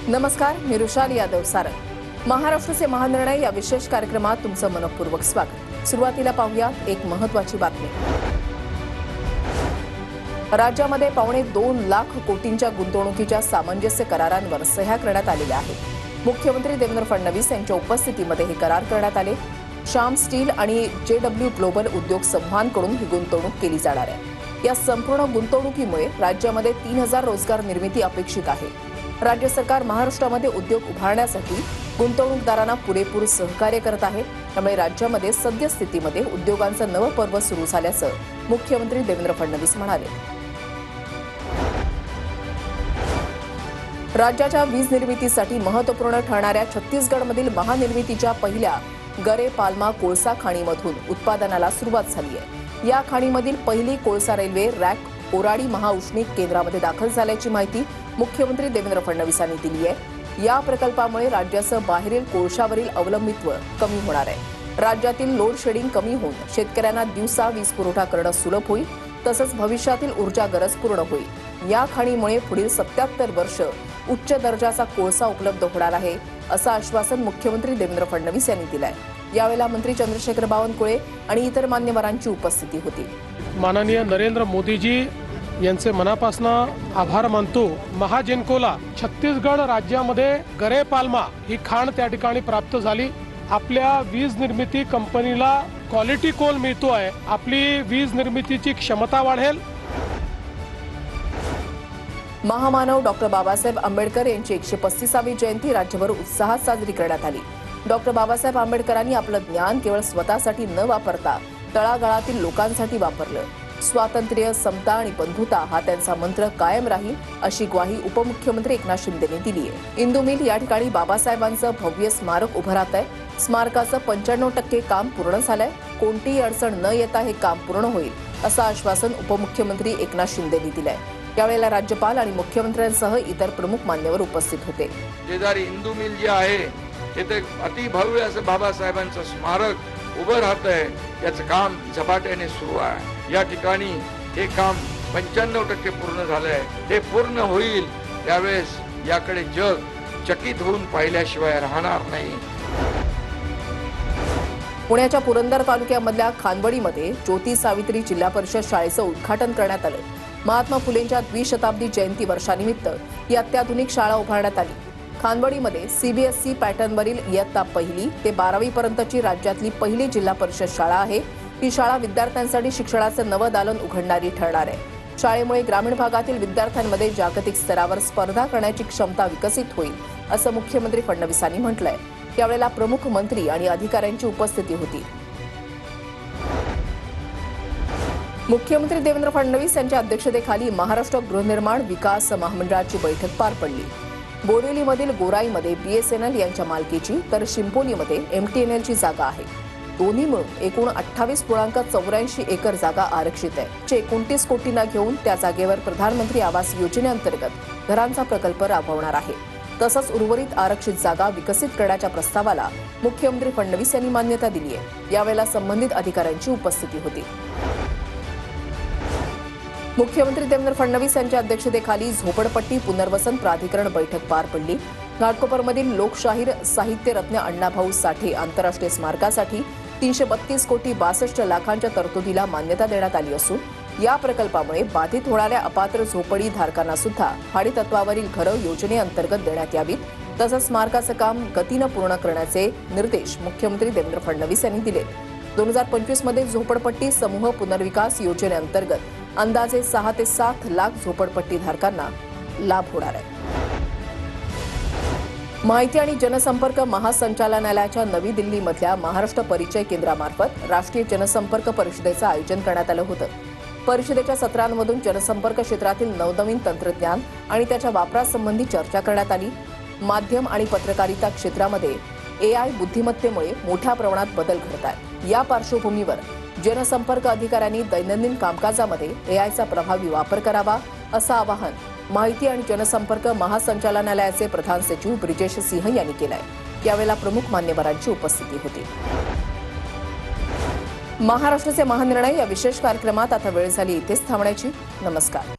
नमस्कार, मी रुशाली यादव सारंग। महाराष्ट्राचे महानिर्णय या विशेष कार्यक्रमात तुमचं मनपूर्वक स्वागत। सुरुवातीला पाहूया एक महत्त्वाची बातमी। राज्यामध्ये 2.25 लाख कोटींच्या गुंतवणुकीच्या सामंजस्य करारांवर सह्या करण्यात आलेल्या आहेत। मुख्यमंत्री देवेंद्र फडणवीस यांच्या उपस्थितीमध्ये हे करार करण्यात आले। श्याम स्टील आणि JW ग्लोबल उद्योग समूहांकडून ही गुंतवणूक केली जाणार आहे। या संपूर्ण गुंतवणुकीमुळे राज्यामध्ये 3000 रोजगार निर्मिती अपेक्षित आहे। राज्य सरकार महाराष्ट्रामध्ये उद्योग उभारण्यासाठी गुंतवणूकदारांना पुरेपूर सहकार्य करत आहे। त्यामुळे राज्यामध्ये सद्यस्थितीमध्ये उद्योगांचं नवं पर्व सुरू झाल्याचं मुख्यमंत्री देवेंद्र फडणवीस म्हणाले। राज्याच्या वीज निर्मितीसाठी महत्त्वपूर्ण ठरणाऱ्या छत्तीसगडमधील महानिर्मितीच्या पहिल्या गरे पाल्मा कोळसा खाणीमधून उत्पादनाला सुरुवात झाली आहे। या खाणीमधील पहिली कोळसा रेल्वे रॅक ओराडी महाउष्णिक केंद्रामध्ये दाखल झाल्याची माहिती मुख्यमंत्री देवेंद्र फडणवीस यांनी दिली आहे। या प्रकल्पामुळे राज्याचं बाहेरील कोळशावरील अवलंबित्व कमी होणार आहे। राज्यातील लोड शेडिंग कमी होऊन शेतकऱ्यांना दिवसा वीज पुरवठा करणं सुलभ होईल, तसंच भविष्यातील ऊर्जा गरज पूर्ण होईल। या खाणीमुळे पुढील 77 वर्ष उच्च दर्जाचा कोळसा उपलब्ध होणार आहे, असं आश्वासन मुख्यमंत्री देवेंद्र फडणवीस यांनी दिलं आहे। यावेळेला मंत्री चंद्रशेखर बावनकुळे आणि इतर मान्यवरांची उपस्थिती होती। माननीय नरेंद्र मोदीजी यांचे मनापासून आभार मानतो। महाजेनकोला छत्तीसगड राज्यामध्ये गरे पाल्मा ही खाण त्या ठिकाणी प्राप्त झाली। आपल्या वीज निर्मिती कंपनीला क्वालिटी कोल मिळतोय, आपली वीज निर्मितीची क्षमता वाढेल। महामानव डॉक्टर बाबासाहेब आंबेडकर यांची 135वी जयंती राज्यभर उत्साहात साजरी करण्यात आली। डॉक्टर बाबासाहेब आंबेडकरांनी आपलं ज्ञान केवळ स्वतःसाठी न वापरता तळागाळातील लोकांसाठी वापरलं। स्वातंत्र्य, समता आणि बंधुता हा त्यांचा मंत्र कायम राहील, अशी ग्वाही उपमुख्यमंत्री एकनाथ शिंदेंनी दिली आहे। इंदू मिल या ठिकाणी बाबासाहेबांचं भव्य स्मारक उभं राहत आहे। स्मारकाचं 95% काम पूर्ण झालंय। कोणतीही अडचण न येता हे काम पूर्ण होईल, असं आश्वासन उपमुख्यमंत्री एकनाथ शिंदेंनी दिलंय। यावेळेला राज्यपाल आणि मुख्यमंत्र्यांसह इतर प्रमुख मान्यवर उपस्थित होते। शेजारी इंदू मिल जे आहे तिथे अतिभव्य असं बाबासाहेबांचं स्मारक उभं राहत आहे। याचं काम झपाट्याने सुरू आहे। या ठिकाणी हे काम 95% पूर्ण झालंय। हे पूर्ण होईल त्यावेळेस याकडे जग चकित होऊन पाहिल्याशिवाय राहणार नाही। पुण्याच्या पुरंदर तालुक्यामधल्या खानवडीमध्ये ज्योती सावित्री जिल्हा परिषद शाळेचं उद्घाटन करण्यात आलं। महात्मा फुलेंच्या द्विशताब्दी जयंती वर्षानिमित्त ही अत्याधुनिक शाळा उभारण्यात आली। खानवडीमध्ये CBSE पॅटर्नवरील इयत्ता 1 ते 12वी पर्यंतची राज्यातली पहिली जिल्हा परिषद शाळा आहे। ही शाळा विद्यार्थ्यांसाठी शिक्षणाचं नवं दालन उघडणारी ठरणार आहे। शाळेमुळे ग्रामीण भागातील विद्यार्थ्यांमध्ये जागतिक स्तरावर स्पर्धा करण्याची क्षमता विकसित होईल, असं मुख्यमंत्री फडणवीसांनी म्हटलंय। यावेळेला प्रमुख मंत्री आणि अधिकाऱ्यांची उपस्थिती होती। मुख्यमंत्री देवेंद्र फडणवीस यांच्या अध्यक्षतेखाली महाराष्ट्र गृहनिर्माण विकास महामंडळाची बैठक पार पडली। बोरिवलीमधील गोराईमध्ये BSNL यांच्या मालकीची तर शिंपोलीमध्ये MTNLची जागा आहे। दोन्ही मिळून एकूण 28.84 एकर जागा आरक्षित आहे। 29 कोटींना घेऊन त्या जागेवर प्रधानमंत्री आवास योजनेअंतर्गत घरांचा प्रकल्प राबवणार आहे। तसंच उर्वरित आरक्षित जागा विकसित करण्याच्या प्रस्तावाला मुख्यमंत्री फडणवीस यांनी मान्यता दिली आहे। यावेळेला संबंधित अधिकाऱ्यांची उपस्थिती होती। मुख्यमंत्री देवेंद्र फडणवीस यांच्या अध्यक्षतेखाली झोपडपट्टी पुनर्वसन प्राधिकरण बैठक पार पडली। घाटकोपरमधील लोकशाहीर साहित्य रत्न अण्णाभाऊ साठे आंतरराष्ट्रीय स्मारकासाठी 332 कोटी 62 लाखांच्या तरतुदीला मान्यता देण्यात आली असून या प्रकल्पामुळे बाधित होणाऱ्या अपात्र झोपडी धारकांना सुद्धा भाडेतत्वावरील घरं योजनेअंतर्गत देण्यात यावीत। तसंच स्मारकाचं काम गतीनं पूर्ण करण्याचे निर्देश मुख्यमंत्री देवेंद्र फडणवीस यांनी दिले। 2025 मध्ये झोपडपट्टी समूह पुनर्विकास योजनेअंतर्गत अंदाजे 6 ते 7 लाख झोपडपट्टी धारकांना लाभ होणार आहे। माहिती आणि जनसंपर्क महासंचालनालयाच्या नवी दिल्लीमधल्या महाराष्ट्र परिचय केंद्रामार्फत राष्ट्रीय जनसंपर्क परिषदेचं आयोजन करण्यात आलं होतं। परिषदेच्या सत्रांमधून जनसंपर्क क्षेत्रातील नवनवीन तंत्रज्ञान आणि त्याच्या वापरासंबंधी चर्चा करण्यात आली। माध्यम आणि पत्रकारिता क्षेत्रामध्ये AI बुद्धिमत्तेमुळे मोठ्या प्रमाणात बदल घडत आहेत। या पार्श्वभूमीवर जनसंपर्क अधिकाऱ्यांनी दैनंदिन कामकाजामध्ये AIचा प्रभावी वापर करावा, असं आवाहन माहिती आणि जनसंपर्क महासंचालनालयाचे प्रधान सचिव ब्रिजेश सिंह यांनी केलंय। यावेळेला प्रमुख मान्यवरांची उपस्थिती होती। महाराष्ट्राचे महानिर्णय या विशेष कार्यक्रमात आता वेळ झाली इथेच थांबण्याची। नमस्कार।